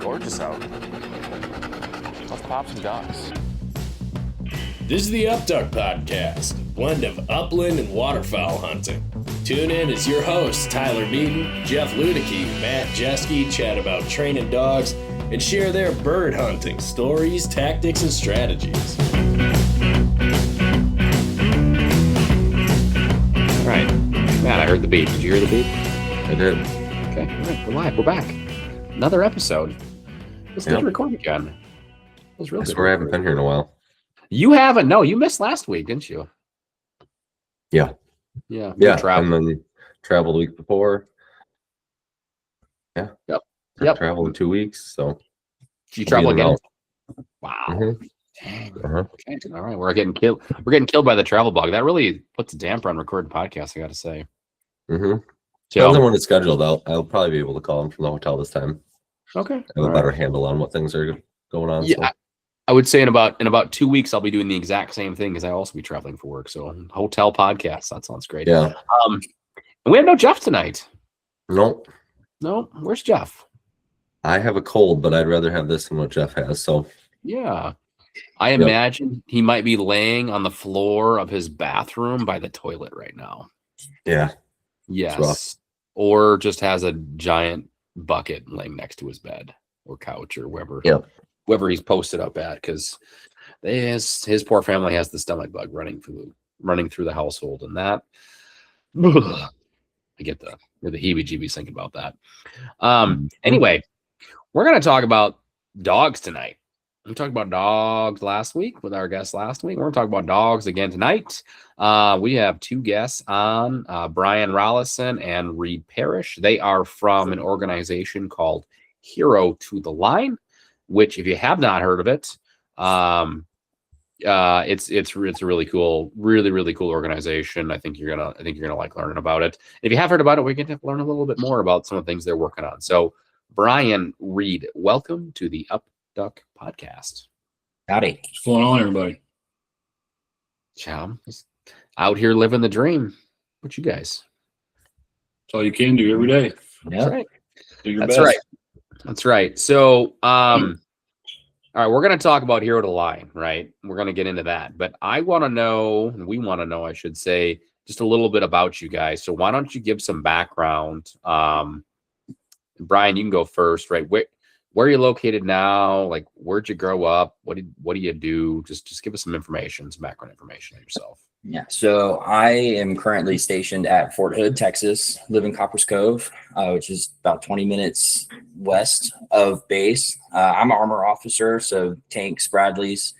gorgeous out. Let's pop some ducks. This is the Upduck Podcast, a blend of upland and waterfowl hunting. Tune in as your hosts, Tyler Beaton, Jeff Ludicky, Matt Jeske, chat about training dogs and share their bird hunting stories, tactics, and strategies. All right. Matt, I heard the beat. Did you hear the beat? I did. Okay. All right. We're live. We're back. Another episode. It was good to record again. It was real good. I swear I haven't been here in a while. You haven't? No, you missed last week, didn't you? Yeah. Yeah. Yeah. Traveled. And then traveled the week before. Yeah. Yep. Traveled in 2 weeks. So Did you travel again? Wow. Mm-hmm. Dang. Okay. All right. We're getting killed. We're getting killed by the travel bug. That really puts a damper on recording podcasts, I got to say. Mm-hmm. So, Depends on when it's scheduled. I'll probably be able to call them from the hotel this time. okay. I have a better handle on what things are going on. Yeah. So. I would say in about 2 weeks, I'll be doing the exact same thing because I also be traveling for work. So hotel podcast. That sounds great. Yeah. And we have no Jeff tonight. Nope. No. Where's Jeff? I have a cold, but I'd rather have this than what Jeff has. So Yeah. I imagine he might be laying on the floor of his bathroom by the toilet right now. yeah. Yes. Or just has a giant bucket laying next to his bed or couch or wherever. Yep. Wherever he's posted up at, because his poor family has the stomach bug running through the household, and that I get the heebie-jeebies thinking about that. Anyway, we're gonna talk about dogs tonight. We talked about dogs last week with our guests last week. We're gonna talk about dogs again tonight. We have two guests on, Brian Rollison and Reid Parrish. They are from an organization called Hero to the Line, which, if you have not heard of it, it's a really cool organization. I think you're gonna like learning about it. If you have heard about it, we get to learn a little bit more about some of the things they're working on. So, Brian, Reid, welcome to the Upduck Podcast. Howdy. What's going on, everybody? Chum, out here living the dream. What you guys? That's all you can do every day. That's right. Do your That's best. right. That's right. So, all right, we're going to talk about Hero to Line, right? We're going to get into that. But we want to know, I should say, just a little bit about you guys. So why don't you give some background? Brian, you can go first, right? Where are you located now? Like, where'd you grow up? What do you do? Just give us some background information on yourself. Yeah, so I am currently stationed at Fort Hood, Texas, live in Copper's Cove, which is about 20 minutes west of base. I'm an armor officer, so tanks, Bradleys,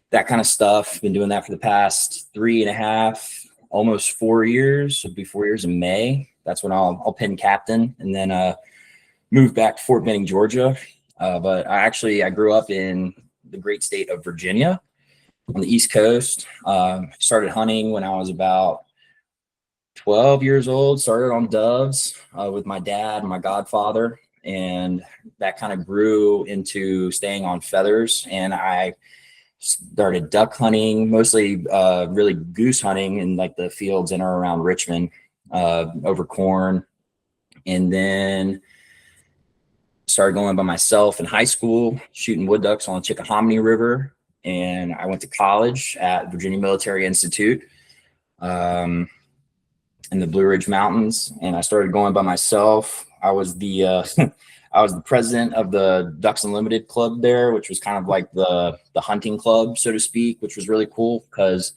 that kind of stuff. Been doing that for the past 3.5, almost 4 years. It'll be 4 years in May. That's when I'll pin captain, and then moved back to Fort Benning, Georgia. But I grew up in the great state of Virginia, on the East Coast. Started hunting when I was about 12 years old. Started on doves with my dad and my godfather, and that kind of grew into staying on feathers. And I started duck hunting, mostly really goose hunting in like the fields in or around Richmond, over corn. And then started going by myself in high school, shooting wood ducks on the Chickahominy River. And I went to college at Virginia Military Institute in the Blue Ridge Mountains, and I started going by myself. I was the I was the president of the Ducks Unlimited Club there, which was kind of like the hunting club, so to speak, which was really cool because,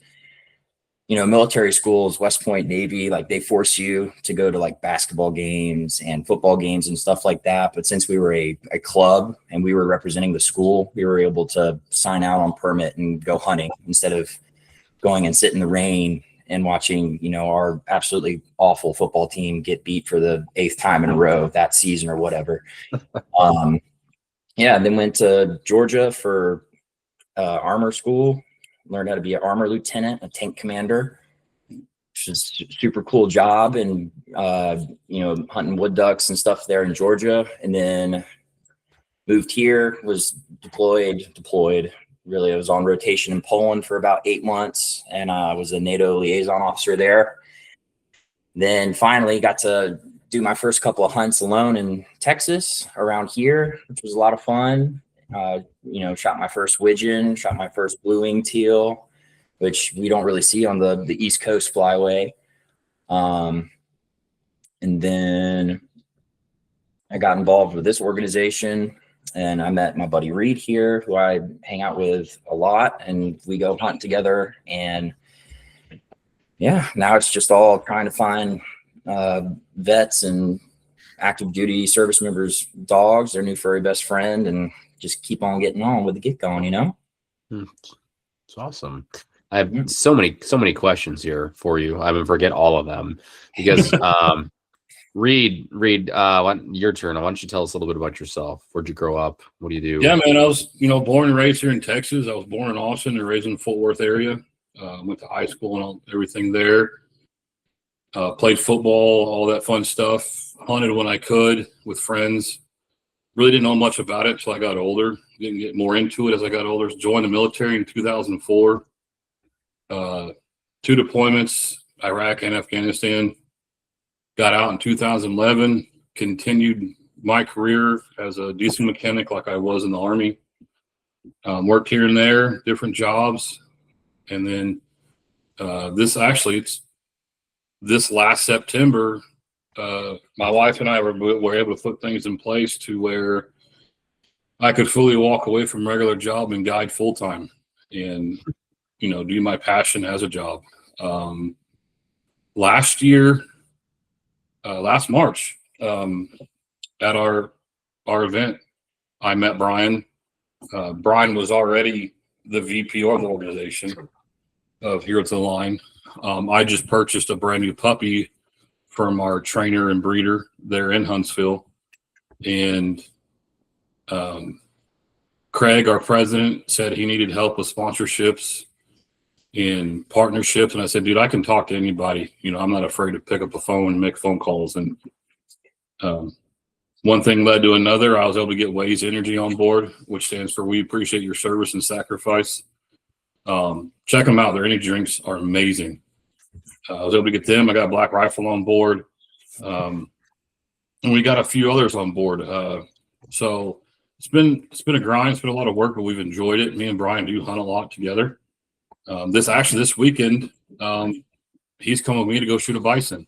you know, military schools, West Point, Navy, like they force you to go to like basketball games and football games and stuff like that. But since we were a club and we were representing the school, we were able to sign out on permit and go hunting instead of going and sit in the rain and watching, you know, our absolutely awful football team get beat for the 8th time in a row that season or whatever. Then went to Georgia for armor school. Learned how to be an armor lieutenant, a tank commander, which is a super cool job. And, hunting wood ducks and stuff there in Georgia. And then moved here, was deployed. Really, I was on rotation in Poland for about 8 months, and I was a NATO liaison officer there. Then finally got to do my first couple of hunts alone in Texas around here, which was a lot of fun. Shot my first widgeon, shot my first blue-wing teal, which we don't really see on the East Coast flyway. And then I got involved with this organization, and I met my buddy Reid here, who I hang out with a lot, and we go hunt together. And yeah, now it's just all trying to find vets and active duty service members' dogs, their new furry best friend, and just keep on getting on with the get going, It's awesome. I have so many questions here for you. I would forget all of them because Reid, your turn. Why don't you tell us a little bit about yourself? Where'd you grow up? What do you do? Yeah, man, I was, born and raised here in Texas. I was born in Austin and raised in the Fort Worth area. Went to high school and everything there. Played football, all that fun stuff. Hunted when I could with friends. Really didn't know much about it until I got older. Didn't get more into it as I got older. Joined the military in 2004. 2 deployments, Iraq and Afghanistan. Got out in 2011. Continued my career as a diesel mechanic like I was in the Army. Worked here and there, different jobs. And then this last September, my wife and I were able to put things in place to where I could fully walk away from regular job and guide full time and, do my passion as a job. Last March, at our event, I met Brian. Brian was already the VP of the organization of Here at the Line. I just purchased a brand new puppy from our trainer and breeder there in Huntsville. And Craig, our president, said he needed help with sponsorships and partnerships. And I said, dude, I can talk to anybody. I'm not afraid to pick up a phone and make phone calls. And one thing led to another. I was able to get Waze Energy on board, which stands for We Appreciate Your Service and Sacrifice. Check them out. Their energy drinks are amazing. I was able to get them. I got Black Rifle on board. And we got a few others on board. So it's been a grind. It's been a lot of work, but we've enjoyed it. Me and Brian do hunt a lot together. This weekend, he's come with me to go shoot a bison.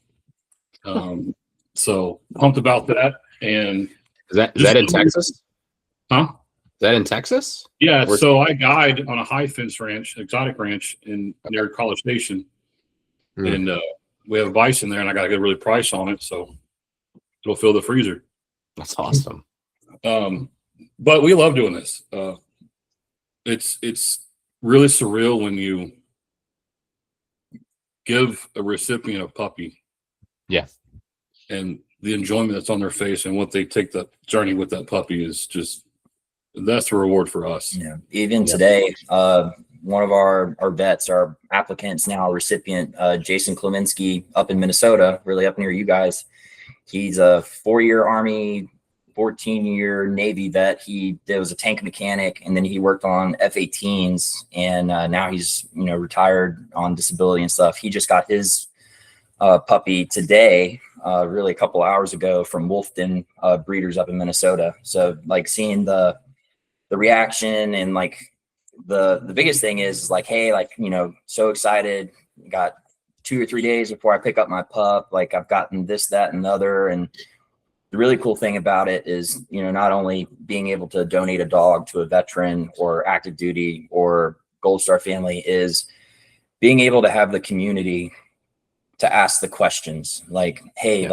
So pumped about that. And is that in Texas? Huh? Is that in Texas? Yeah. So I guide on a high fence ranch, exotic ranch near College Station. And we have a bison there, and I got to get a really price on it, so it'll fill the freezer. That's awesome. But we love doing this. It's really surreal when you give a recipient a puppy. Yeah. And the enjoyment that's on their face and what they take the journey with that puppy is that's the reward for us. Yeah. Even today, one of our vets, our applicants now, recipient, Jason Kleminski up in Minnesota, really up near you guys. He's a 4-year Army, 14-year Navy vet. He was a tank mechanic, and then he worked on F-18s, and now he's retired on disability and stuff. He just got his puppy today, really a couple hours ago, from Wolfden breeders up in Minnesota. So seeing the reaction and the biggest thing is hey, so excited. Got 2 or 3 days before I pick up my pup. I've gotten this, that, and the other. And the really cool thing about it is, not only being able to donate a dog to a veteran or active duty or Gold Star family, is being able to have the community to ask the questions hey,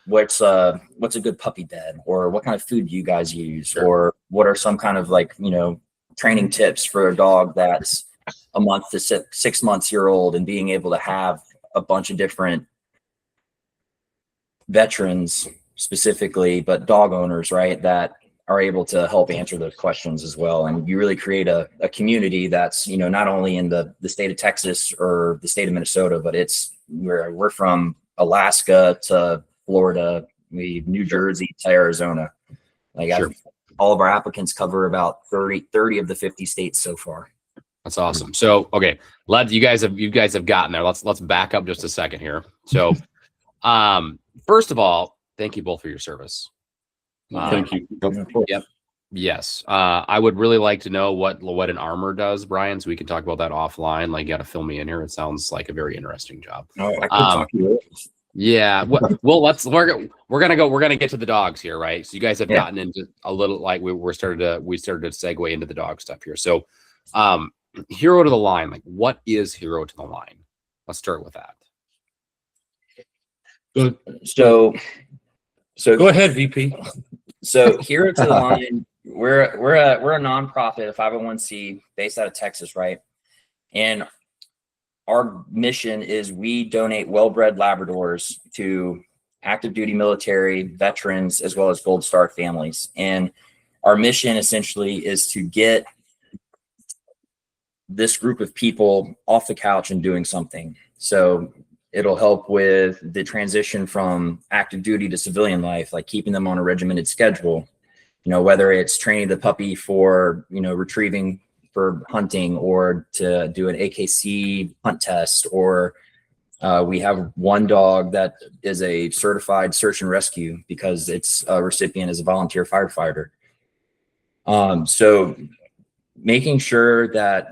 what's a good puppy bed, or what kind of food do you guys use? Sure. Or what are some kind of training tips for a dog that's a month to 6 months year old, and being able to have a bunch of different veterans specifically, but dog owners, right, that are able to help answer those questions as well. And you really create a community that's, not only in the state of Texas or the state of Minnesota, but it's where we're from, Alaska to Florida, New Jersey to Arizona. Sure. All of our applicants cover about 30 of the 50 states so far. That's awesome. So, okay, you guys have gotten there. Let's back up just a second here. So, first of all, thank you both for your service. Thank you. Yep. Yes. I would really like to know what an armor does, Brian, so we can talk about that offline. Like, you got to fill me in here. It sounds like a very interesting job. Oh, I could talk to you. Yeah. Well, we're gonna get to the dogs here, right? So you guys have gotten into a little, like, we started to segue into the dog stuff here. So, hero to the line. Like, what is hero to the line? Let's start with that. Good. So Go ahead, VP. So Hero to the Line, we're a nonprofit, a 501c based out of Texas, right? And our mission is we donate well-bred Labradors to active duty military, veterans, as well as Gold Star families. And our mission essentially is to get this group of people off the couch and doing something. So it'll help with the transition from active duty to civilian life, like keeping them on a regimented schedule, whether it's training the puppy for, retrieving for hunting, or to do an AKC hunt test, or we have one dog that is a certified search and rescue because its recipient is a volunteer firefighter. So making sure that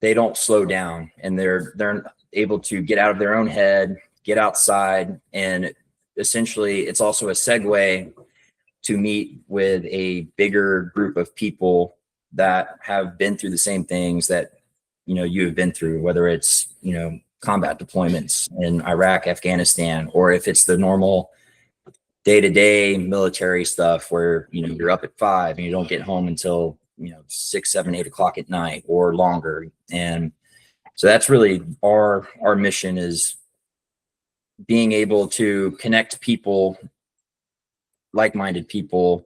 they don't slow down and they're able to get out of their own head, get outside, and essentially it's also a segue to meet with a bigger group of people that have been through the same things that you have been through, whether it's combat deployments in Iraq, Afghanistan, or if it's the normal day-to-day military stuff where you're up at 5 and you don't get home until 6, 7, 8 o'clock at night or longer. And so that's really our mission, is being able to connect people, like-minded people,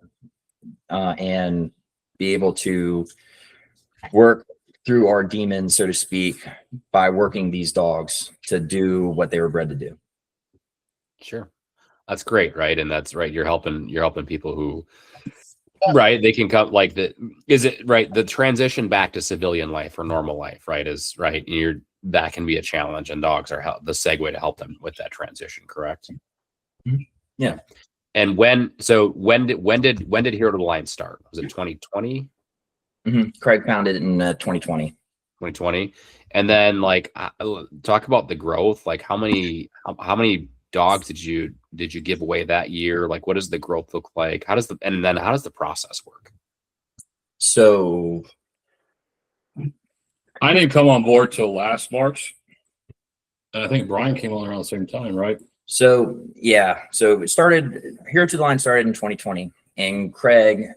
and be able to work through our demons, so to speak, by working these dogs to do what they were bred to do. Sure. That's great, right? And that's right. You're helping people who, right, they can come, like, the transition back to civilian life or normal life, right, is right. That can be a challenge, and dogs are the segue to help them with that transition, correct? Yeah. And when did Hero to the Line start? Was it 2020? Mm-hmm. Craig founded it in 2020. 2020. And then, like, talk about the growth. Like, how many dogs did you give away that year? Like, what does the growth look like? How does the process work? So I didn't come on board till last March. And I think Brian came on around the same time, right? So Hero to the Line started in 2020, and Craig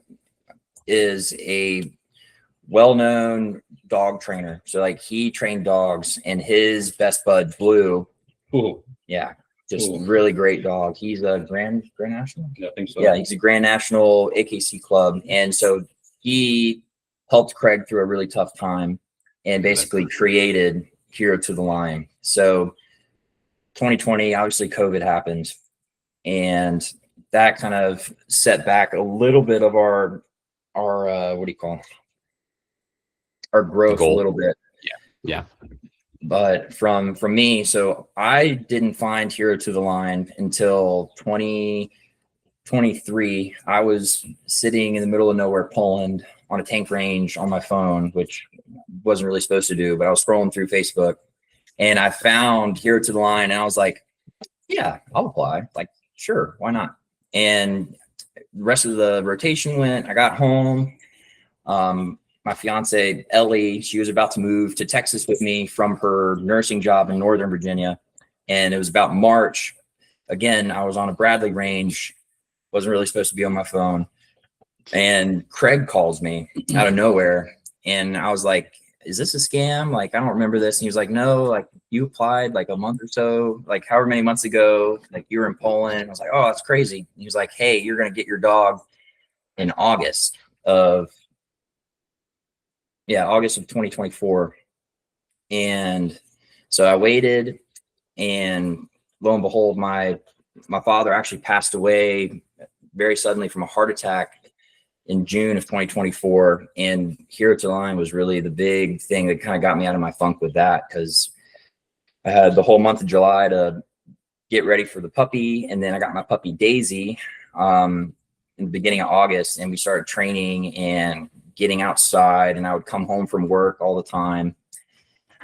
is a well-known dog trainer. So, like, he trained dogs, and his best bud, Blue. Ooh. Yeah. Just really great dog. He's a Grand National. Yeah, I think so. Yeah, he's a Grand National AKC club. And so he helped Craig through a really tough time and basically created Hero to the Line. So 2020, obviously COVID happened, and that kind of set back a little bit of our growth a little bit. Yeah. But from me, so I didn't find Hero to the Line until 2023. I was sitting in the middle of nowhere, Poland, on a tank range on my phone, which wasn't really supposed to do, but I was scrolling through Facebook, and I found Hero to the Line, and I was like, yeah, I'll apply. Like, sure, why not? And the rest of the rotation went. I got home. My fiance, Ellie, she was about to move to Texas with me from her nursing job in Northern Virginia. And it was about March. Again, I was on a Bradley range, wasn't really supposed to be on my phone. And Craig calls me out of nowhere. And I was like, is this a scam? Like, I don't remember this. And he was like, no, like, you applied like a month or so, like however many months ago, like you were in Poland. I was like, oh, that's crazy. And he was like, hey, you're going to get your dog in August of 2024. And so I waited, and lo and behold, my father actually passed away very suddenly from a heart attack in June of 2024. And Hero to the Line was really the big thing that kind of got me out of my funk with that, because I had the whole month of July to get ready for the puppy. And then I got my puppy Daisy in the beginning of August, and we started training and getting outside, and I would come home from work all the time.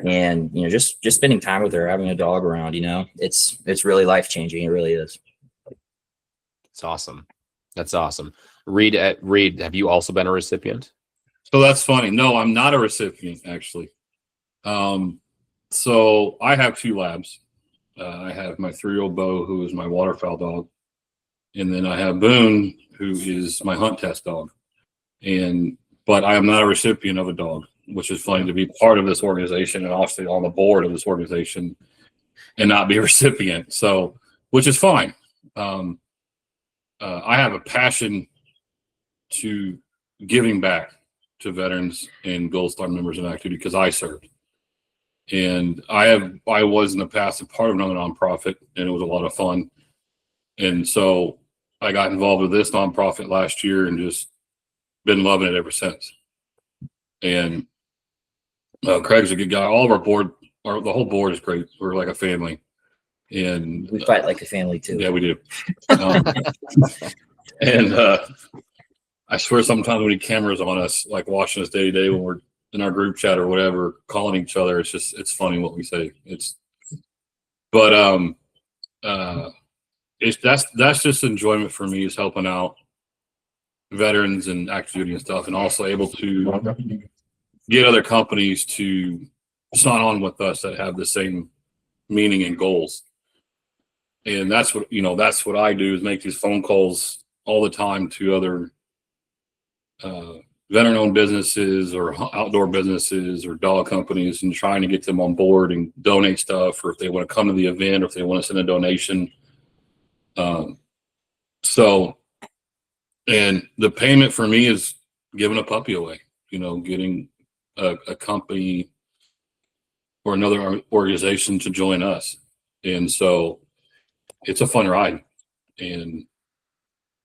And, you know, just spending time with her, having a dog around, you know, it's really life-changing. It really is. It's awesome. That's awesome. Reid, have you also been a recipient? So that's funny. No, I'm not a recipient, actually. So I have 2 labs. I have my 3-year-old Bo, who is my waterfowl dog. And then I have Boone, who is my hunt test dog. But I am not a recipient of a dog, which is funny to be part of this organization and obviously on the board of this organization and not be a recipient. So, which is fine. I have a passion to giving back to veterans and Gold Star members of active duty because I served. And I was in the past a part of another nonprofit, and it was a lot of fun. And so I got involved with this nonprofit last year and just been loving it ever since. And Craig's a good guy. All of our board, the whole board is great. We're like a family. And we fight like a family too. Yeah, we do. And I swear sometimes when he cameras on us, like watching us day to day when we're in our group chat or whatever, calling each other, it's funny what we say. That's just enjoyment for me, is helping out veterans and active duty and stuff, and also able to get other companies to sign on with us that have the same meaning and goals. And that's what I do, is make these phone calls all the time to other veteran-owned businesses or outdoor businesses or dog companies, and trying to get them on board and donate stuff, or if they want to come to the event, or if they want to send a donation. And the payment for me is giving a puppy away, getting a company or another organization to join us. And so it's a fun ride, and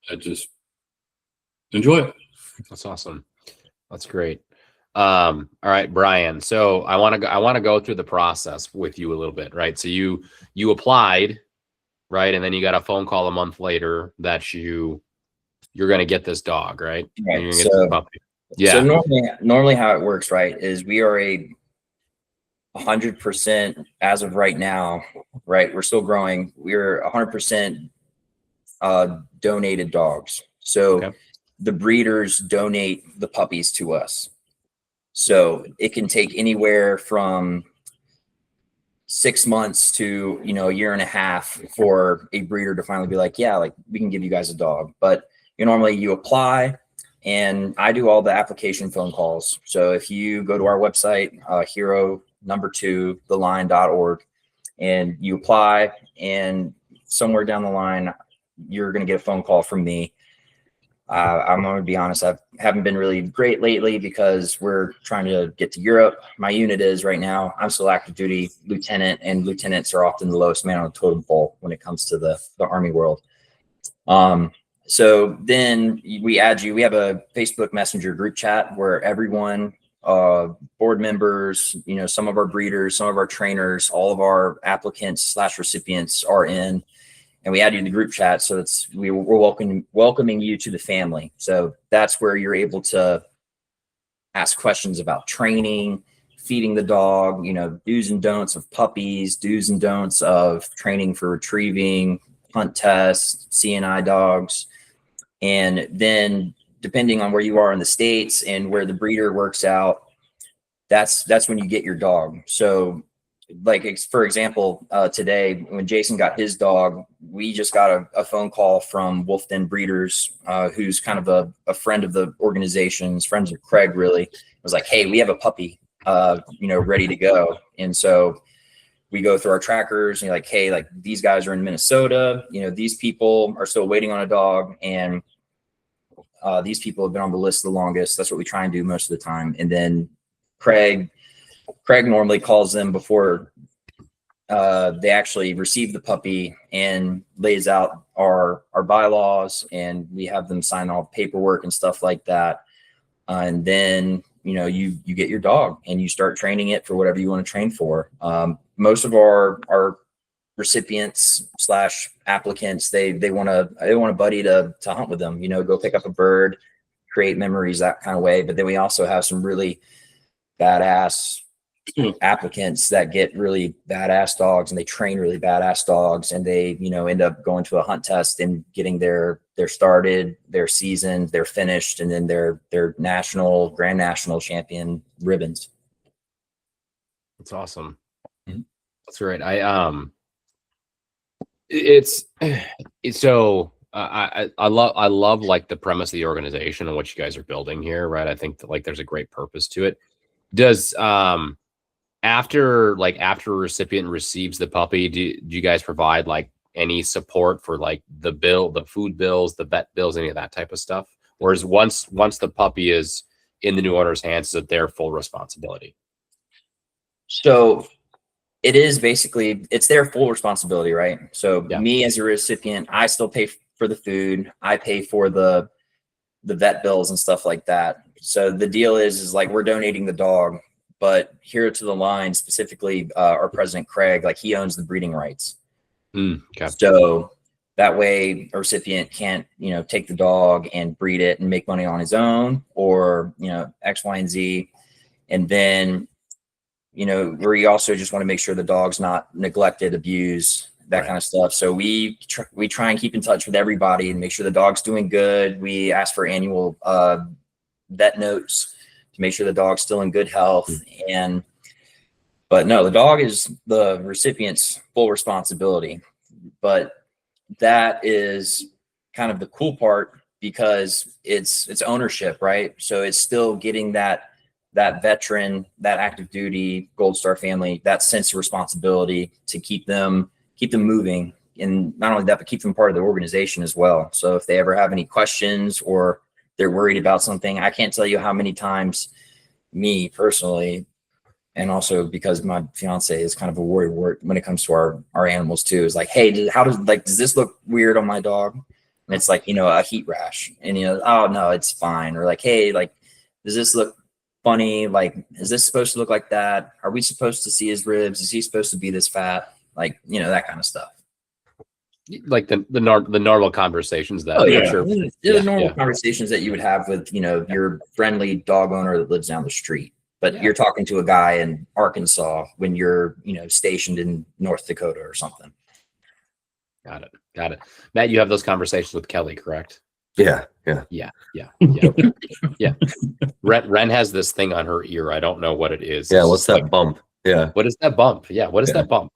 I just enjoy it. That's awesome. That's great. All right, Brian. So I want to go through the process with you a little bit, right? So you applied, right? And then you got a phone call a month later that you're going to get this dog, right? Right. You're gonna get this puppy. Yeah. So normally how it works, right, is we are 100% as of right now, right? We're still growing. We're 100% donated dogs. So okay. The breeders donate the puppies to us. So it can take anywhere from 6 months to, a year and a half for a breeder to finally be like, yeah, like we can give you guys a dog. But normally you apply, and I do all the application phone calls. So if you go to our website, hero2theline.org, and you apply, and somewhere down the line, you're going to get a phone call from me. I'm going to be honest, I haven't been really great lately because we're trying to get to Europe. My unit is right now, I'm still active duty lieutenant, and lieutenants are often the lowest man on the totem pole when it comes to the Army world. So then we add you. We have a Facebook Messenger group chat where everyone, board members, some of our breeders, some of our trainers, all of our applicants / recipients are in. And we add you in the group chat, so we're welcoming you to the family. So that's where you're able to ask questions about training, feeding the dog, do's and don'ts of puppies, do's and don'ts of training for retrieving, hunt tests, CNI dogs. And then depending on where you are in the States and where the breeder works out, that's when you get your dog. So like, for example, today when Jason got his dog, we just got a phone call from Wolf Den Breeders, who's kind of a friend of the organization's, friends of Craig, really. It was like, hey, we have a puppy, ready to go. And so we go through our trackers and you're like, hey, like these guys are in Minnesota, these people are still waiting on a dog, and these people have been on the list the longest. That's what we try and do most of the time. And then Craig normally calls them before they actually receive the puppy and lays out our bylaws, and we have them sign all the paperwork and stuff like that. And then, you get your dog and you start training it for whatever you want to train for. Most of our recipients / applicants, they want a buddy to hunt with them, go pick up a bird, create memories that kind of way. But then we also have some really badass applicants that get really badass dogs, and they train really badass dogs, and they end up going to a hunt test and getting their started, their seasoned, they're finished, and then their grand national champion ribbons. That's awesome. Mm-hmm. That's great. It's so I love like the premise of the organization and what you guys are building here, right? I think that like there's a great purpose to it. Does after a recipient receives the puppy, do you guys provide like any support for like the food bills, the vet bills, any of that type of stuff? Or is once the puppy is in the new owner's hands, is it their full responsibility? So it is basically, it's their full responsibility, right? So Yeah. Me as a recipient, I still pay for the food. I pay for the vet bills and stuff like that. So the deal is like we're donating the dog, but here to the line, specifically our president, Craig, like he owns the breeding rights. Okay. So that way a recipient can't, take the dog and breed it and make money on his own, or, X, Y, and Z. And then, we also just want to make sure the dog's not neglected, abused, that Right. kind of stuff. So we try and keep in touch with everybody and make sure the dog's doing good. We ask for annual vet notes to make sure the dog's still in good health. But no, the dog is the recipient's full responsibility. But that is kind of the cool part, because it's ownership, right? So it's still getting that veteran, that active duty Gold Star family, that sense of responsibility to keep them moving. And not only that, but keep them part of the organization as well. So if they ever have any questions or they're worried about something, I can't tell you how many times me personally, and also because my fiance is kind of a worry when it comes to our animals too, is like, hey, does this look weird on my dog? And it's like, a heat rash, and oh no, it's fine. Or like, hey, like, does this look funny? Like, is this supposed to look like that? Are we supposed to see his ribs? Is he supposed to be this fat? Like, that kind of stuff. Like the normal conversations that Yeah. I'm sure. The normal conversations that you would have with, your friendly dog owner that lives down the street. But you're talking to a guy in Arkansas when you're, stationed in North Dakota or something. Got it. Matt, you have those conversations with Kelly, correct? Yeah. Yeah. Ren has this thing on her ear. I don't know what it is. Yeah. It's What's that bump? Yeah. What is that bump? Yeah. What is that bump?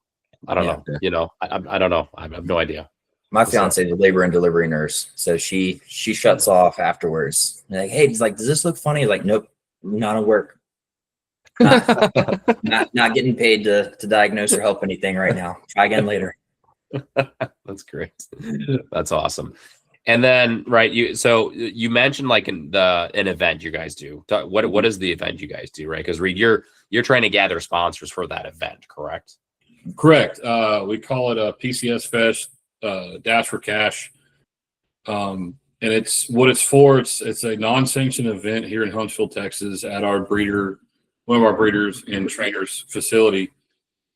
I don't know. Yeah. I don't know. I have no idea. My fiance is a labor and delivery nurse, so she shuts off afterwards. Like, hey, he's like, does this look funny? Like, nope, not at work. Not getting paid to diagnose or help anything right now. Try again later. That's great. That's awesome. And then, right, you mentioned like an event you guys do. What is the event you guys do, right? Because Reid, you're trying to gather sponsors for that event, correct? Correct. We call it a PCS Fest, Dash for Cash. And it's what it's for. It's a non-sanctioned event here in Huntsville, Texas, at one of our breeders and trainers facility.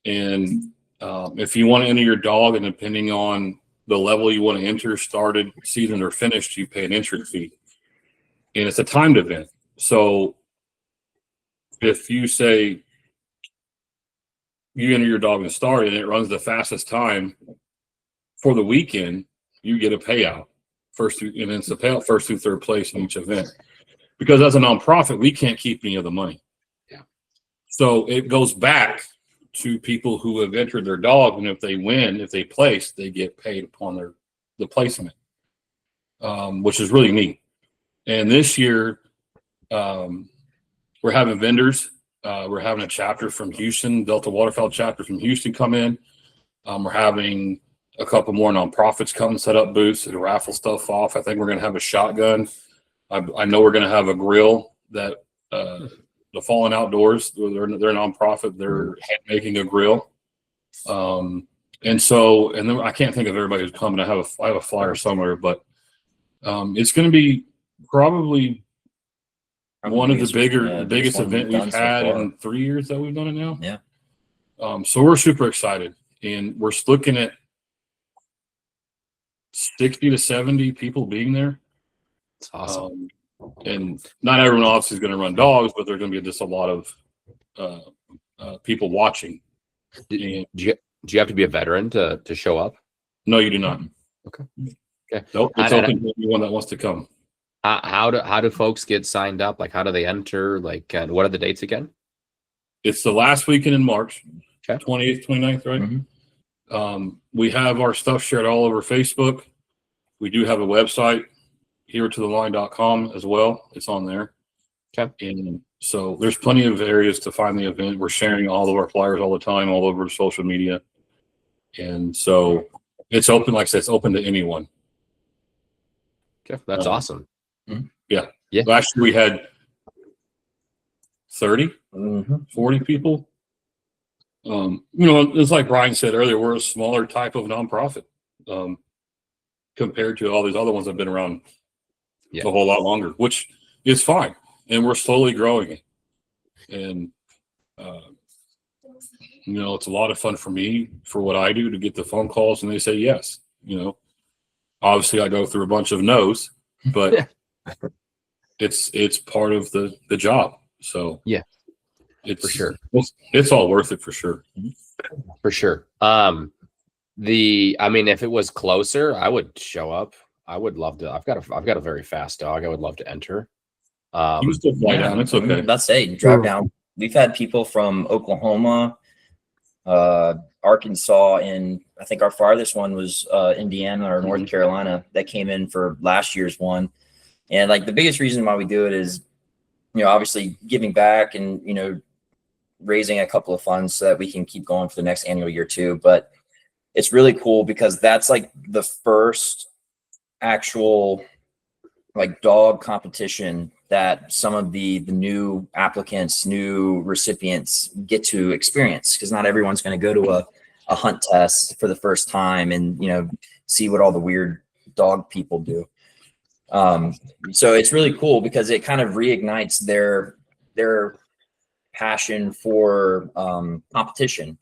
And if you want to enter your dog, and depending on the level you want to enter, started, seasoned, or finished, you pay an entry fee. And it's a timed event. So if you say you enter your dog and start, and it runs the fastest time for the weekend, you get a payout and it's a payout first through third place in each event. Because as a nonprofit, we can't keep any of the money. Yeah. So it goes back to people who have entered their dog, and if they win, if they place, they get paid upon the placement, which is really neat. And this year, we're having vendors. We're having a chapter from Houston, Delta Waterfowl chapter from Houston, come in. We're having a couple more nonprofits come and set up booths and raffle stuff off. I think we're going to have a shotgun. I know we're going to have a grill that the Fallen Outdoors, they're a nonprofit. They're making a grill. And then I can't think of everybody who's coming. I have a flyer somewhere, but it's going to be probably one of the biggest event we've had in 3 years that we've done it now. Yeah. So we're super excited. and we're looking at 60 to 70 people being there. It's awesome. And not everyone else is going to run dogs, but there's going to be just a lot of people watching. Do you have to be a veteran to show up? No, you do not. Okay. Nope. It's open to anyone that wants to come. How do folks get signed up? Like, how do they enter? Like, what are the dates again? It's the last weekend in March, Okay. 28th, 29th, right? Mm-hmm. We have our stuff shared all over Facebook. We do have a website, heretotheline.com as well. It's on there. Okay. And so there's plenty of areas to find the event. We're sharing all of our flyers all the time, all over social media. And so it's open, like I said, it's open to anyone. Okay. That's awesome. Yeah. Yeah. Last year we had 30, Mm-hmm. 40 people. It's like Brian said earlier, we're a smaller type of nonprofit compared to all these other ones that have been around a whole lot longer, which is fine. And we're slowly growing it. And, it's a lot of fun for me, for what I do, to get the phone calls and they say yes. Obviously I go through a bunch of no's, but it's part of the job. So yeah, it's for sure. It's all worth it for sure. For sure. If it was closer, I would show up. I would love to. I've got a very fast dog. I would love to enter. You can still fly down. It's okay. Let's say drive down. We've had people from Oklahoma, Arkansas, and I think our farthest one was Indiana or North Carolina that came in for last year's one. And like the biggest reason why we do it is, obviously giving back and, raising a couple of funds so that we can keep going for the next annual year too. But it's really cool because that's like the first actual like dog competition that some of the new applicants, new recipients get to experience, because not everyone's going to go to a hunt test for the first time and, see what all the weird dog people do. So it's really cool because it kind of reignites their passion for competition,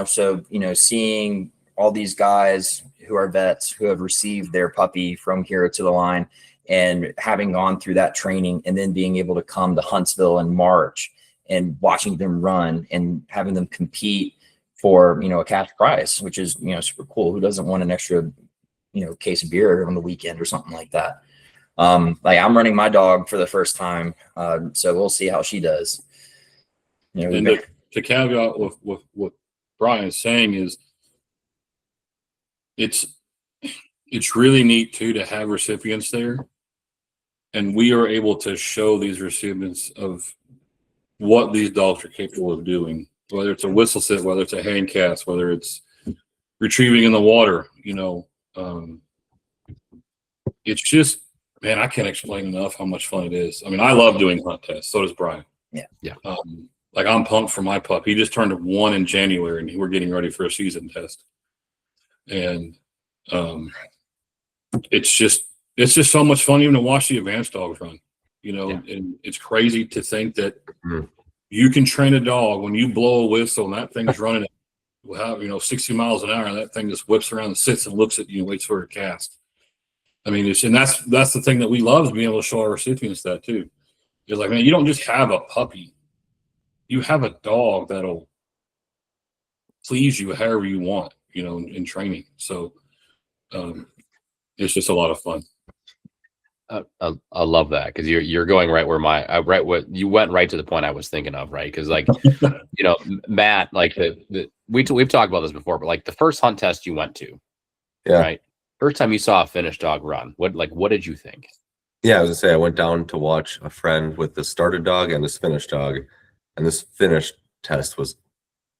so seeing all these guys who are vets who have received their puppy from Hero to the Line and having gone through that training and then being able to come to Huntsville in March and watching them run and having them compete for a cash prize, which is super cool. Who doesn't want an extra case of beer on the weekend or something like that? Like I'm running my dog for the first time, so we'll see how she does. And the caveat with what Brian is saying is it's really neat too to have recipients there, and we are able to show these recipients of what these dogs are capable of doing, whether it's a whistle sit, whether it's a hand cast, whether it's retrieving in the water. It's just, man, I can't explain enough how much fun it is. I mean, I love doing hunt tests. So does Brian. Yeah. Like I'm pumped for my pup. He just turned 1 in January, and we're getting ready for a season test. And it's just so much fun even to watch the advanced dogs run. And it's crazy to think that you can train a dog when you blow a whistle and that thing's running at 60 miles an hour, and that thing just whips around and sits and looks at you and waits for a cast. I mean, that's the thing that we love, is being able to show our recipients that too. It's like, man, you don't just have a puppy. You have a dog that'll please you however you want, in training. So it's just a lot of fun. I love that, because you're going right where what you went right to the point I was thinking of, right? Because like Matt, like we've talked about this before, but like the first hunt test you went to, right? First time you saw a finished dog run, what did you think? Yeah, I was gonna say I went down to watch a friend with the started dog and this finished dog, and this finished test was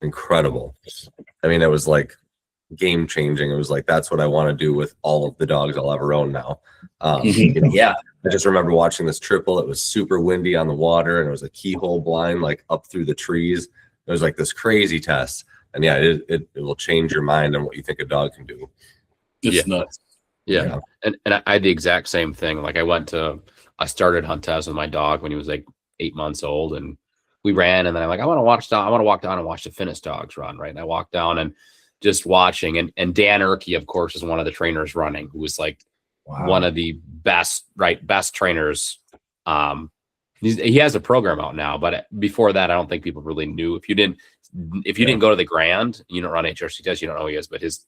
incredible. I mean, it was like game changing. It was like, that's what I want to do with all of the dogs I'll ever own now. Yeah. I just remember watching this triple. It was super windy on the water, and it was a keyhole blind, like up through the trees. It was like this crazy test. And yeah, it will change your mind on what you think a dog can do. It's nuts. Yeah. And I had the exact same thing. Like I started hunt test with my dog when he was like 8 months old, and we ran, and then I'm like, I want to walk down and watch the finished dogs run. Right. And I walked down, and just watching. And Dan Erkey, of course, is one of the trainers running, who was like one of the best trainers. He has a program out now, but before that, I don't think people really knew. If you didn't go to the Grand, you don't run HRC test, you don't know who he is, but he's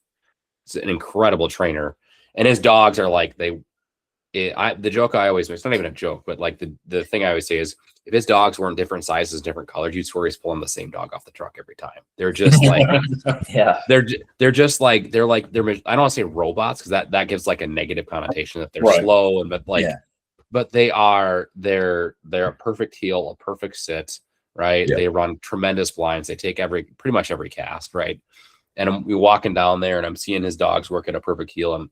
an incredible trainer. And his dogs are like, the joke I always make, it's not even a joke, but like the thing I always say is, if his dogs weren't different sizes, different colors, you'd swear he's pulling the same dog off the truck every time. They're just like, they're just like, I don't want to say robots, because that gives like a negative connotation that they're slow, but they're a perfect heel, a perfect sit, right? They run tremendous blinds. They take pretty much every cast, right? And we're walking down there, and I'm seeing his dogs work at a perfect heel, and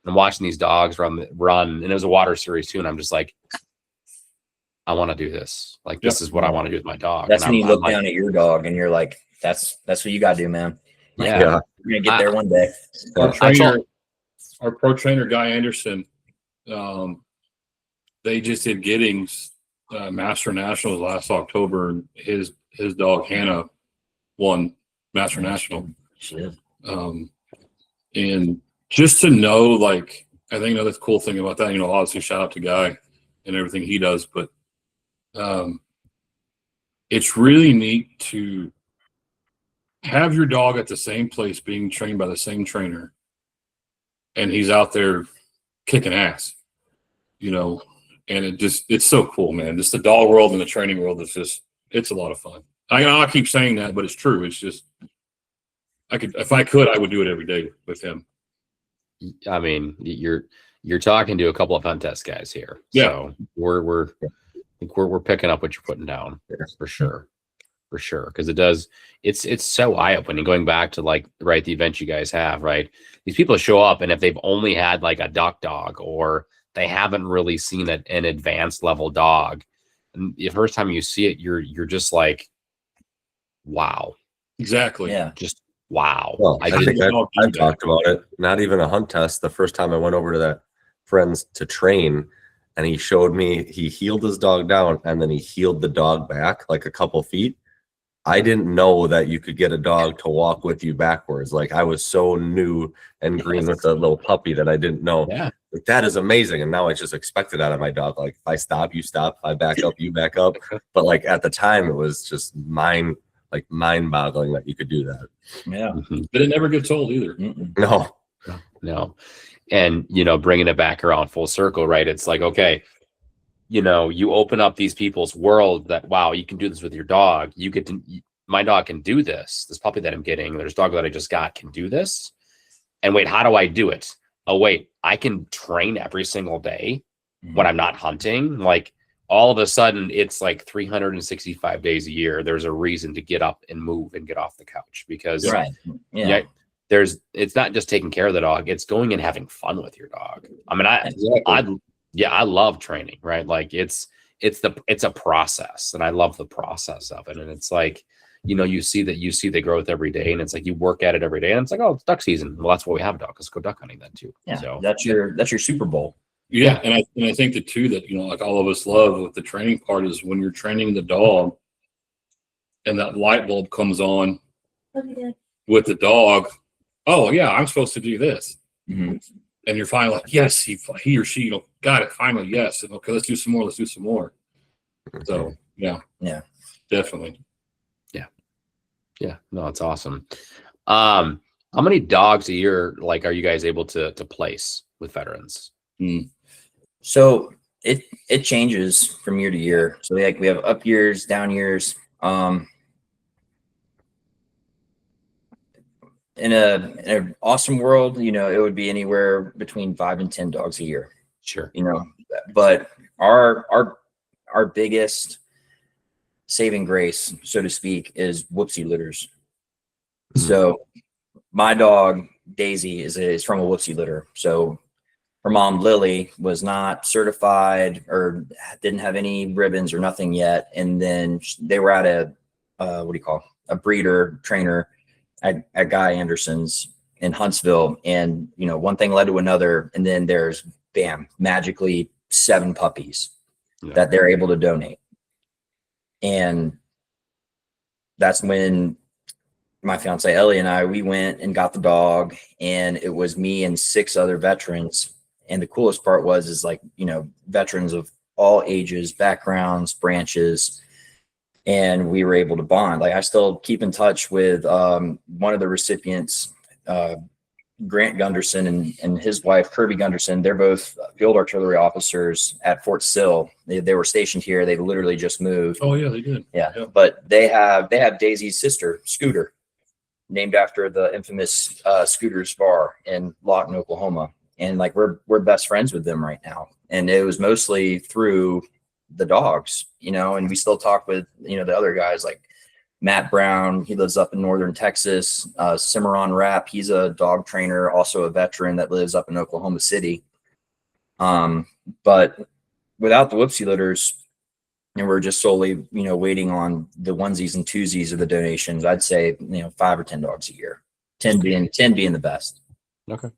I'm watching these dogs run, and it was a water series too, and I'm just like, I want to do this. Like, this is what I want to do with my dog. That's when you look down at your dog and you're like, that's what you got to do, man. Like, yeah. You're going to get there one day. Our pro trainer, Guy Anderson, they just did Giddings Master Nationals last October. And his dog, Hannah, won Master National. And just to know, like, I think another cool thing about that, obviously shout out to Guy and everything he does, but it's really neat to have your dog at the same place being trained by the same trainer, and he's out there kicking ass, and it's so cool, man. Just the dog world and the training world it's a lot of fun. I keep saying that, but it's true. It's just, if I could, I would do it every day with him. I mean, you're talking to a couple of hunt test guys here. So we're picking up what you're putting down for sure. Because it's so eye-opening, going back to like, right, the event you guys have, right? These people show up, and if they've only had like a duck dog, or they haven't really seen an advanced level dog, and the first time you see it, you're just like, wow. Exactly. Yeah. Just wow. Well, I think I've talked about it. Not even a hunt test. The first time I went over to that friend's to train, and he showed me, he heeled his dog down, and then he heeled the dog back like a couple feet. I didn't know that you could get a dog to walk with you backwards. Like, I was so new and green with the little puppy that I didn't know. Yeah. Like, that is amazing. And now I just expect it out of my dog. Like, if I stop, you stop. If I back up, you back up. But like, at the time, it was just mind-boggling that you could do that. Yeah. But it never gets old either. No. And, bringing it back around full circle, right? It's like, okay, you open up these people's world that, wow, you can do this with your dog. My dog can do this. This puppy that I'm getting, there's a dog that I just got can do this. And wait, how do I do it? Oh, wait, I can train every single day when I'm not hunting. Like, all of a sudden, it's like 365 days a year. There's a reason to get up and move and get off the couch, because it's not just taking care of the dog, it's going and having fun with your dog. I mean, I love training, right? Like, it's a process, and I love the process of it. And it's like, you see the growth every day, and it's like, you work at it every day, and it's like, oh, it's duck season. Well, that's what we have a dog. Let's go duck hunting then too. Yeah. So That's your Super Bowl. Yeah. And I think the two that, like all of us love with the training part is when you're training the dog and that light bulb comes on with the dog. Oh yeah, I'm supposed to do this. Mm-hmm. And you're finally like, yes, he or she, got it. Finally, yes. And okay, let's do some more. So yeah, definitely. Yeah, no, it's awesome. How many dogs a year, like, are you guys able to place with veterans? So it changes from year to year. So we have up years, down years. In an awesome world, it would be anywhere between 5 and 10 dogs a year. Sure. But our biggest saving grace, so to speak, is whoopsie litters. Mm-hmm. So my dog Daisy is from a whoopsie litter. So her mom Lily was not certified or didn't have any ribbons or nothing yet, and then they were at a breeder trainer at Guy Anderson's in Huntsville, and one thing led to another, and then there's magically 7 puppies that they're able to donate. And that's when my fiance Ellie and I, we went and got the dog, and it was me and 6 other veterans. And the coolest part is like, veterans of all ages, backgrounds, branches, and we were able to bond. Like, I still keep in touch with one of the recipients, Grant Gunderson, and his wife Kirby Gunderson. They're both field artillery officers at Fort Sill. They were stationed here. They literally just moved. Oh yeah, they did. Yeah. But they have Daisy's sister, Scooter, named after the infamous Scooter's bar in Lawton, Oklahoma. And like, we're best friends with them right now. And it was mostly through the dogs, and we still talk with, the other guys like Matt Brown. He lives up in northern Texas. Cimarron Rapp, he's a dog trainer, also a veteran that lives up in Oklahoma City. But without the whoopsie litters, and we're just solely, waiting on the onesies and twosies of the donations, I'd say, 5 or 10 dogs a year, 10 being the best. Okay.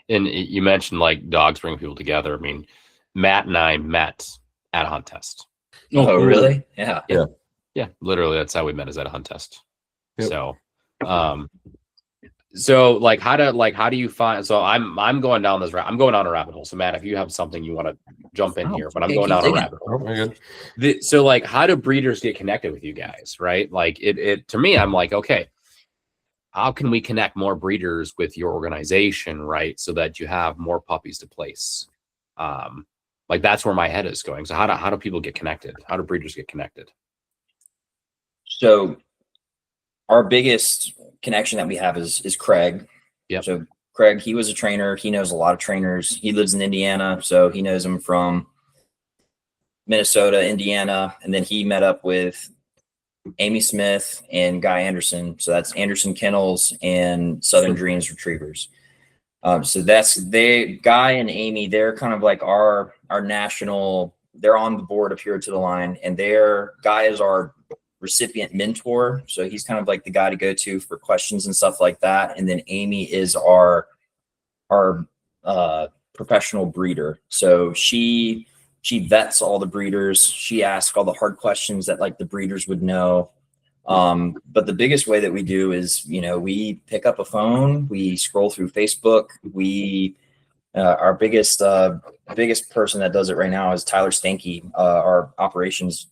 And you mentioned like dogs bring people together. I mean, Matt and I met at a hunt test. Oh, cool. really? Yeah. Yeah, literally, that's how we met, is at a hunt test. Yep. So, like, how do you find? So, I'm going down this route. I'm going down a rabbit hole. So, Matt, if you have something you want to jump in here, but I'm going down a rabbit hole. Oh, very good. So, like, how do breeders get connected with you guys? Right? Like, it to me, I'm like, okay, how can we connect more breeders with your organization, right? So that you have more puppies to place. Like, that's where my head is going. So, how do people get connected? How do breeders get connected? So our biggest connection that we have is Craig. Yep. So Craig, he was a trainer. He knows a lot of trainers. He lives in Indiana, so he knows them from Minnesota, Indiana, and then he met up with Amy Smith and Guy Anderson. So that's Anderson Kennels and Southern Dreams Retrievers. So that's Guy and Amy, they're kind of like our national, they're on the board of Hero to the Line, and Guy is our recipient mentor. So he's kind of like the guy to go to for questions and stuff like that. And then Amy is our professional breeder. So she vets all the breeders. She asks all the hard questions that like the breeders would know. But the biggest way that we do is, we pick up a phone, we scroll through Facebook. Our biggest person that does it right now is Tyler Stanky, our operations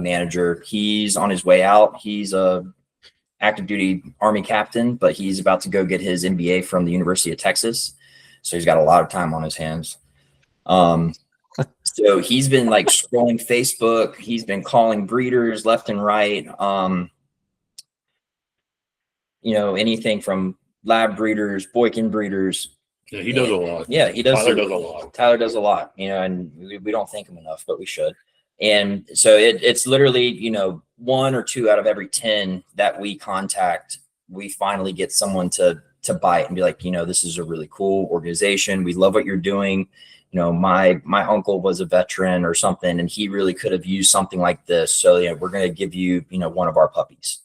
manager. He's on his way out. He's a active duty Army captain, but he's about to go get his MBA from the University of Texas. So he's got a lot of time on his hands. So he's been like scrolling Facebook. He's been calling breeders left and right. Anything from lab breeders, Boykin breeders. Yeah, he does a lot. Yeah, he does. Tyler does a lot. Tyler does a lot, and we don't thank him enough, but we should. And so it's literally, 1 or 2 out of every 10 that we contact, we finally get someone to bite and be like, this is a really cool organization. We love what you're doing. My uncle was a veteran or something, and he really could have used something like this. So we're going to give you, one of our puppies.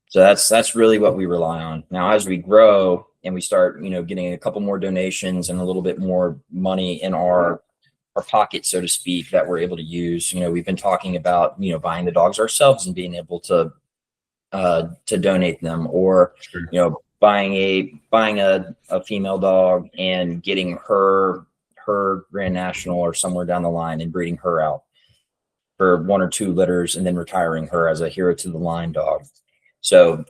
So that's really what we rely on. Now, as we grow and we start, getting a couple more donations and a little bit more money in our pocket, so to speak, that we're able to use. We've been talking about, buying the dogs ourselves and being able to donate them, or, buying a female dog and getting her Grand National or somewhere down the line and breeding her out for 1 or 2 litters and then retiring her as a Hero to the Line dog. So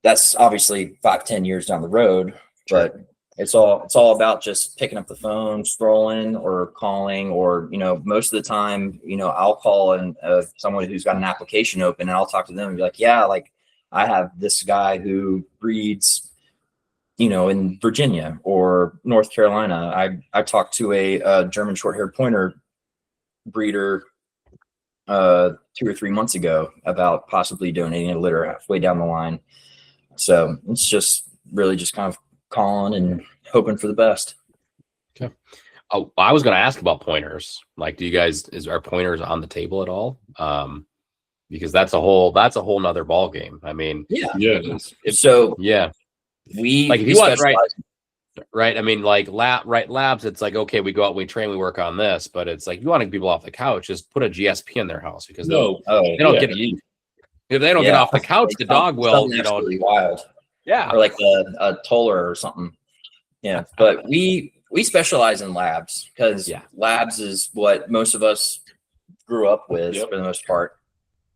that's obviously 5-10 years down the road, but it's all about just picking up the phone, scrolling or calling, or, most of the time, I'll call and someone who's got an application open, and I'll talk to them and be like, yeah, like I have this guy who breeds, in Virginia or North Carolina. I talked to a German short-haired pointer breeder 2 or 3 months ago about possibly donating a litter halfway down the line. So it's just really just kind of calling and hoping for the best. Okay. Oh, I was going to ask about pointers. Like, do you guys, are pointers on the table at all? Because that's a whole nother ball game. I mean, Yeah. So yeah, we like if we you want, specialize- right. I mean, like labs, it's like, okay, we go out, we train, we work on this, but it's like, you want to get people off the couch, just put a GSP in their house, because they don't get it. If they don't get Yeah. off the couch, the dog will. Something You know, absolutely wild. yeah. Or like a toller or something. Yeah. But we specialize in labs because labs is what most of us grew up with for the most part.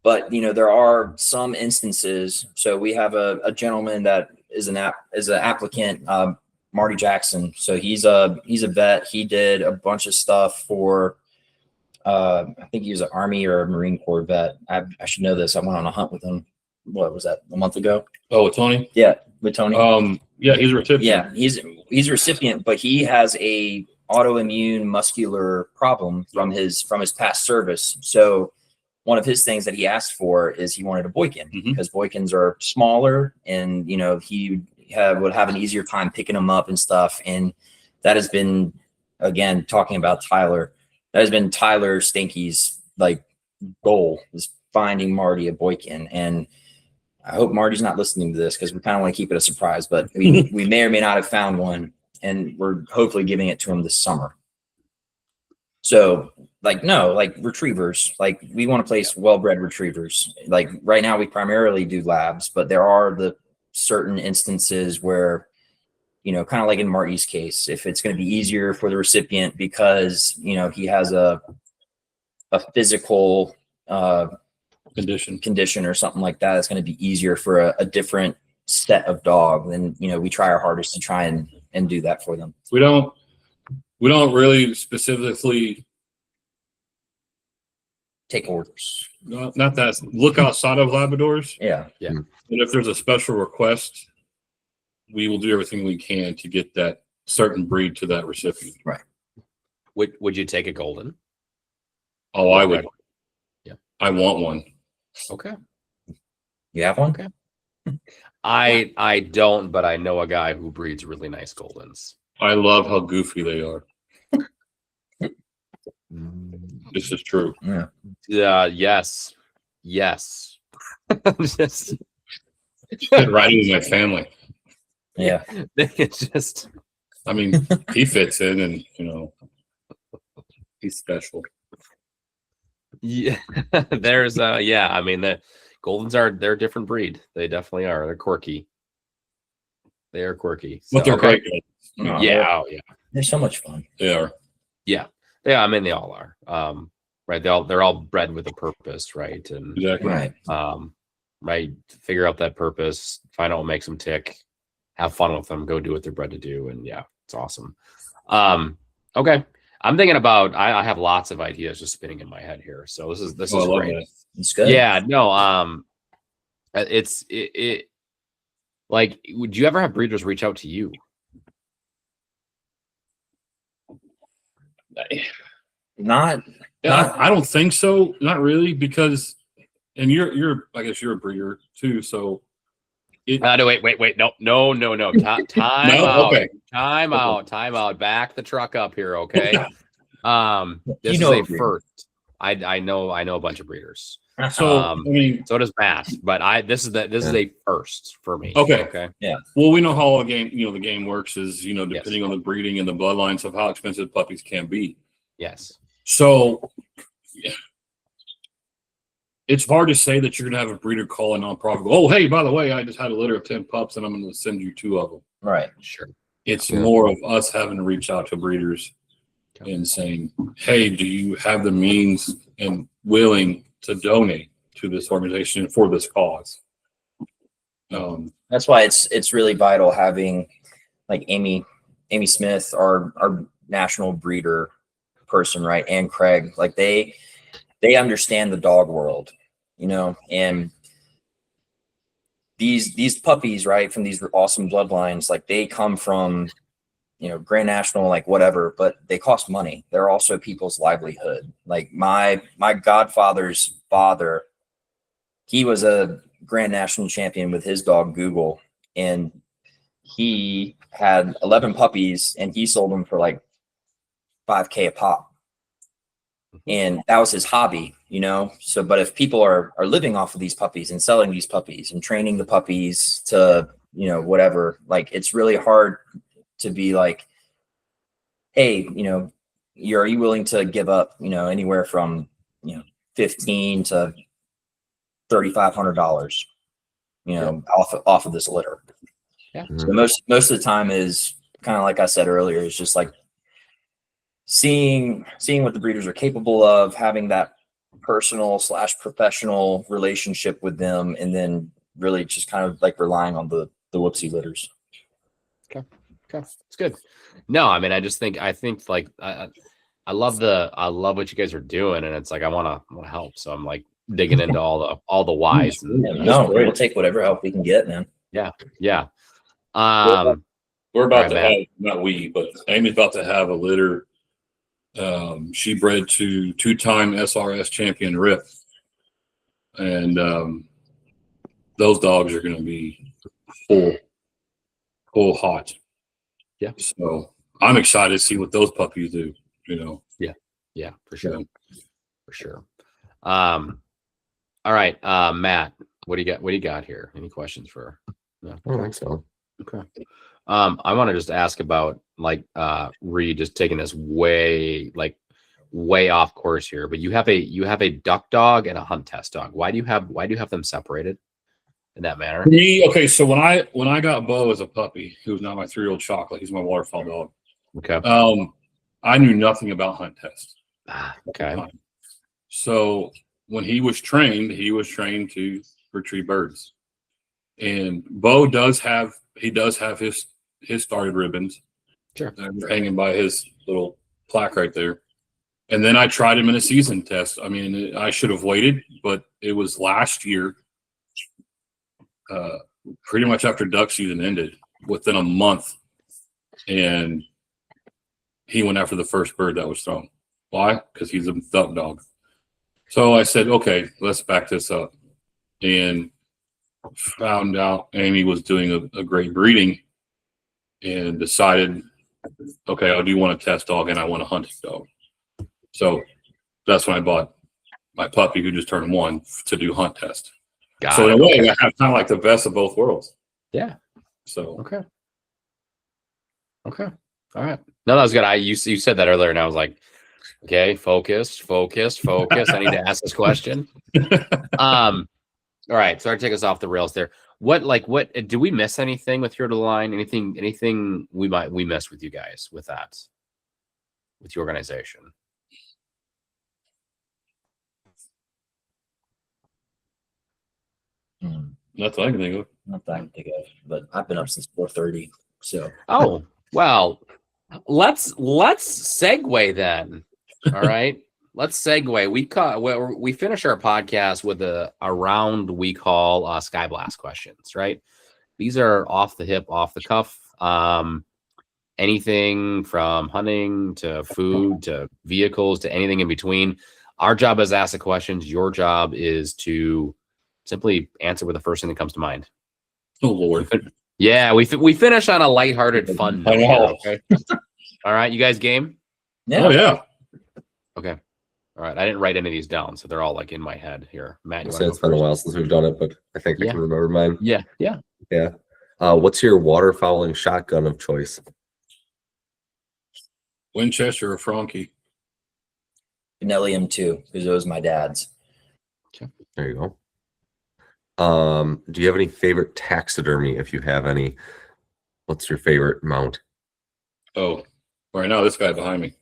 But there are some instances. So we have a gentleman that is an applicant, Marty Jackson. So he's a vet. He did a bunch of stuff for I think he was an Army or a Marine Corps vet. I should know this. I went on a hunt with him. What was that? A month ago? Oh, with Tony? Yeah, with Tony. Yeah, he's a recipient. Yeah, he's a recipient, but he has a autoimmune muscular problem from his past service. So one of his things that he asked for is he wanted a Boykin because Boykins are smaller, and he would have an easier time picking them up and stuff. And that has been, again, talking about Tyler, that has been Tyler Stinky's like goal, is finding Marty a Boykin. And I hope Marty's not listening to this because we kind of want to keep it a surprise, but we may or may not have found one, and we're hopefully giving it to him this summer. So like retrievers, like we want to place well-bred retrievers. Like right now we primarily do labs, but there are the certain instances where, kind of like in Marty's case, if it's going to be easier for the recipient because, he has a physical condition or something like that, it's going to be easier for a different set of dog. Then, we try our hardest to try and do that for them. We don't really specifically take orders. Not that look outside of Labradors. Yeah. But if there's a special request, we will do everything we can to get that certain breed to that recipient. Right. Would you take a golden? Oh, I would. Yeah. I want one. Okay. You have one? Okay. I don't, but I know a guy who breeds really nice goldens. I love how goofy they are. This is true. Yeah. Yes. Just Fit right into my family. Yeah. it's just. I mean, he fits in, and he's special. Yeah. There's I mean, the goldens they're a different breed. They definitely are. They're quirky. They are quirky. But they're great. Yeah. They're so much fun. They are. Yeah. I mean, they all are. Right. They're all bred with a purpose, right? And Exactly. Right. right. Figure out that purpose, find out what makes them tick, have fun with them, go do what they're bred to do. And yeah, it's awesome. Okay. I'm thinking about, I have lots of ideas just spinning in my head here. So this is great. That. It's good. Yeah, no, it's like, would you ever have breeders reach out to you? Not I don't think so. Not really, because, and you're I guess you're a breeder too. So No, wait. No. Time No? out. Okay. Time out. Back the truck up here, okay? This is know a a breeder. first. I know a bunch of breeders. So I mean, So does Matt, but this is a first for me. Okay. Okay. well, we know how the game works is, depending on the breeding and the bloodlines of how expensive puppies can be. Yes. So it's hard to say that you're going to have a breeder call a nonprofit. Oh, hey, by the way, I just had a litter of 10 pups and I'm going to send you 2 of them. right. Sure. It's more of us having to reach out to breeders and saying, hey, do you have the means and willing to donate to this organization for this cause? That's why it's really vital having like Amy Smith, our national breeder person, right? And Craig, like they understand the dog world, and these puppies, right, from these awesome bloodlines, like they come from, Grand National, like whatever, but they cost money. They're also people's livelihood. Like my godfather's father, he was a Grand National champion with his dog Google, and he had 11 puppies and he sold them for like $5,000 a pop. And that was his hobby, So, but if people are living off of these puppies and selling these puppies and training the puppies to, whatever, like it's really hard to be like, hey, are you willing to give up, anywhere from, 15 to $3,500, off of this litter. Yeah. So most of the time is kind of like I said earlier, it's just like seeing what the breeders are capable of, having that personal / professional relationship with them, and then really just kind of like relying on the whoopsie litters. Okay, it's good. No, I mean, I think like I love what you guys are doing, and it's like I want to help. So I'm like digging into all the whys. And, No, we'll take whatever help we can get, man. Yeah. We're about Right, to have, not we, but Amy's about to have a litter. She bred to 2-time SRS champion Rip. And those dogs are going to be full hot. Yeah. So I'm excited to see what those puppies do, Yeah, for sure. All right, Matt, what do you got here? Any questions for? No. I don't think so. Okay. I want to just ask about like Reid, just taking this way off course here, but you have a duck dog and a hunt test dog. Why do you have them separated in that manner? Okay, so when I got Bo as a puppy, who's now my 3-year-old Chocolate, he's my waterfowl dog. Okay. I knew nothing about hunt tests. Okay. So when he was trained to retrieve birds, and Bo does have his started ribbons. Sure. They're hanging by his little plaque right there. And then I tried him in a season test. I mean, I should have waited, but it was last year, pretty much after duck season ended, within a month, and he went after the first bird that was thrown. Why? Because he's a duck dog. So I said, okay, let's back this up. And found out Amy was doing a great breeding, and decided, okay, I do want a test dog and I want a hunting dog. So that's when I bought my puppy, who just turned 1, to do hunt test. So in a way, I have kind of like the best of both worlds. Yeah. So Okay. All right. No, that was good. You said that earlier, and I was like, okay, focus. I need to ask this question. All right, sorry to take us off the rails there. What do we miss anything with your line? Anything we miss with you guys with that, with your organization? nothing I can think of. Not that I can think of, but I've been up since 4:30. So. Oh well, let's segue then. All right. Let's segue. We finish our podcast with a round we call Sky Blast questions, right? These are off the hip, off the cuff. Anything from hunting to food to vehicles to anything in between. Our job is to ask the questions. Your job is to simply answer with the first thing that comes to mind. Oh Lord. Yeah, we finish on a lighthearted, fun note. I know. Okay. All right, you guys game? Yeah. Oh yeah. Okay. All right. I didn't write any of these down, so they're all like in my head here. Matt, you I want say to it's been a while since we've done it, but I think I Yeah. can remember mine. Yeah. Yeah. What's your waterfowling shotgun of choice? Winchester or Franke? Benelli M2, because it was my dad's. There you go. Do you have any favorite taxidermy? If you have any, what's your favorite mount? Oh, right now this guy behind me.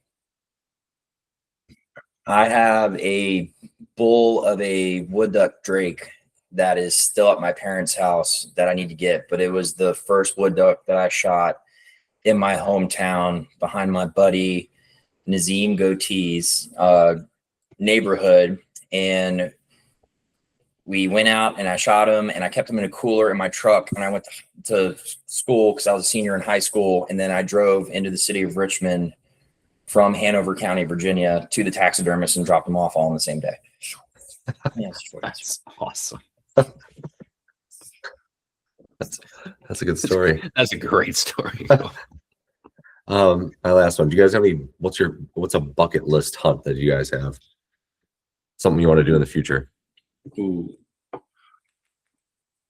I have a bull of a wood duck drake that is still at my parents' house that I need to get, but it was the first wood duck that I shot in my hometown behind my buddy Nazim Goatee's neighborhood. And we went out and I shot him and I kept him in a cooler in my truck. And I went to school because I was a senior in high school. And then I drove into the city of Richmond from Hanover County, Virginia, to the taxidermist and dropped them off all on the same day. Yeah, That's awesome. That's a good story. That's a great story. My last one. Do you guys have any? What's a bucket list hunt that you guys have? Something you want to do in the future? Ooh.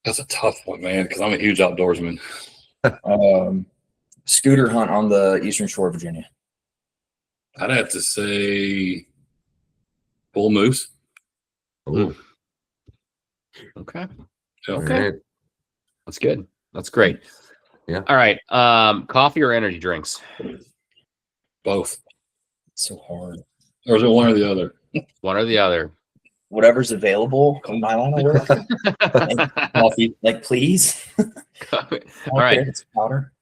That's a tough one, man, because I'm a huge outdoorsman. Scooter hunt on the Eastern Shore of Virginia. I'd have to say bull moose. Ooh. Okay. Yeah. Okay. All right. That's good. That's great. Yeah. All right. Coffee or energy drinks? Both. So hard. Or is it one or the other? One or the other. Whatever's available in my line of work. Coffee. Like, please. All Care right. if it's powder.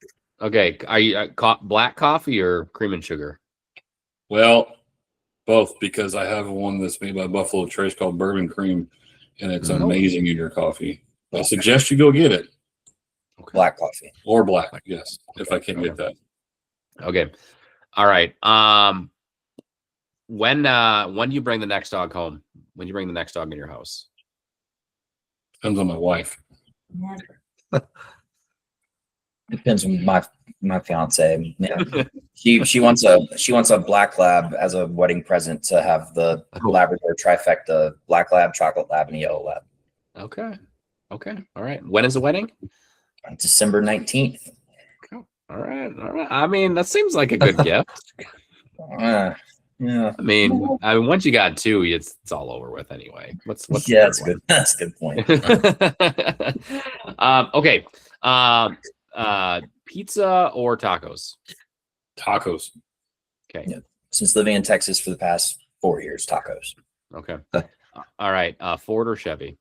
Okay. Are you black coffee or cream and sugar? Well, both, because I have one that's made by Buffalo Trace called Bourbon Cream, and it's Oh. amazing in your coffee. I suggest you go get it. Black coffee. Or black, yes, if I can't get that. Okay. All right. When do you bring the next dog home? When do you bring the next dog in your house? Depends on my wife. Depends on my fiance. Yeah. She wants a black lab as a wedding present to have the Labrador trifecta: black lab, chocolate lab, and yellow lab. Okay. Okay. All right. When is the wedding? December 19th. All right. All right. I mean, that seems like a good gift. Yeah. I mean, once you got two, it's all over with anyway. What's Yeah, that's good. That's a good point. Okay. Pizza or tacos? Tacos. Okay. Yeah. Since living in Texas for the past 4 years, tacos. Okay. All right. Ford or Chevy?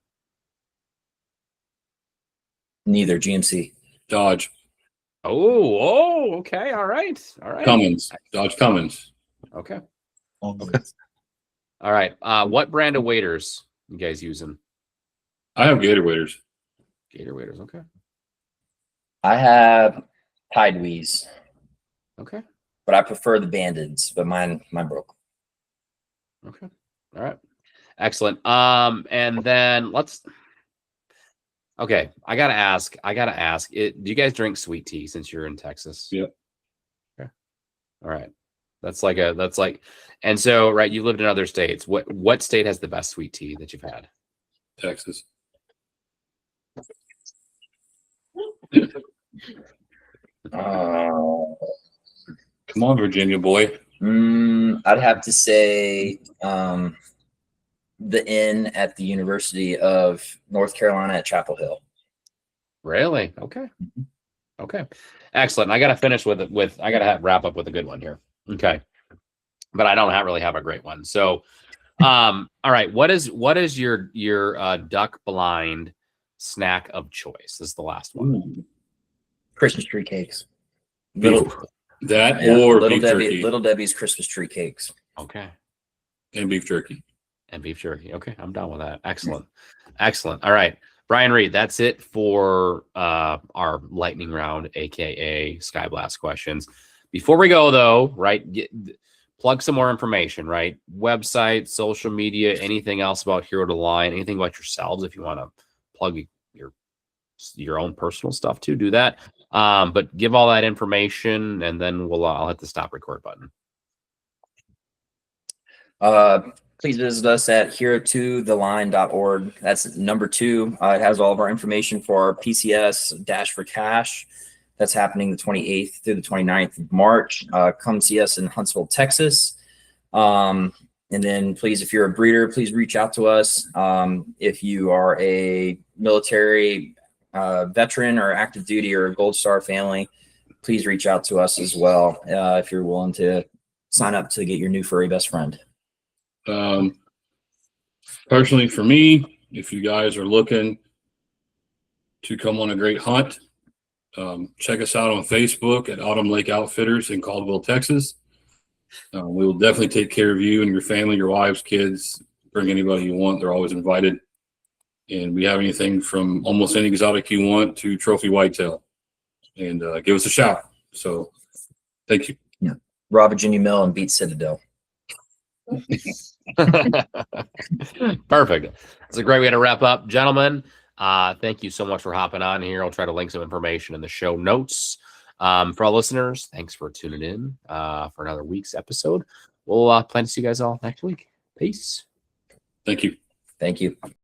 Neither. GMC. Dodge. Oh, okay. All right. All right. Cummins. Dodge Cummins. Okay. All right. What brand of waders you guys using? I have Gator waders. Gator waders. Okay. I have Tidewees, Okay. but I prefer the Bandits. But mine broke. Okay. All right. Excellent. And then okay. I gotta ask. Do you guys drink sweet tea since you're in Texas? Yep. Okay. All right. And so, right, you lived in other states. What state has the best sweet tea that you've had? Texas. Uh, Come on, Virginia boy. I'd have to say the Inn at the University of North Carolina at Chapel Hill. Really? Okay. Okay. Excellent. I got to finish with I got to wrap up with a good one here. Okay. But I don't really have a great one. So, all right. What is your duck blind snack of choice? This is the last one. Ooh. Christmas tree cakes. That Yeah, or Little beef Debbie, jerky. Little Debbie's Christmas tree cakes. Okay. And beef jerky. And beef jerky. Okay. I'm done with that. Excellent. Excellent. All right. Brian Reid, that's it for our lightning round, aka Sky Blast questions. Before we go, though, right, plug some more information, right? Website, social media, anything else about Hero to Line, anything about yourselves. If you want to plug your own personal stuff too, do that. But give all that information, and then I'll hit the stop record button. Please visit us at hero2theline.org. That's number 2. It has all of our information for our PCS Dash for Cash. That's happening the 28th through the 29th of March. Come see us in Huntsville, Texas. And then please, if you're a breeder, please reach out to us. If you are a military veteran or active duty or a Gold Star family, please reach out to us as well if you're willing to sign up to get your new furry best friend. Personally, for me, if you guys are looking to come on a great hunt, check us out on Facebook at Autumn Lake Outfitters in Caldwell, Texas. We will definitely take care of you and your family, your wives, kids. Bring anybody you want. They're always invited. And we have anything from almost any exotic you want to trophy whitetail. And give us a shout. So thank you. Yeah. Raw Virginia Mill and Beat Citadel. Perfect. That's a great way to wrap up, gentlemen. Thank you so much for hopping on here. I'll try to link some information in the show notes. For our listeners, thanks for tuning in for another week's episode. We'll plan to see you guys all next week. Peace. Thank you. Thank you.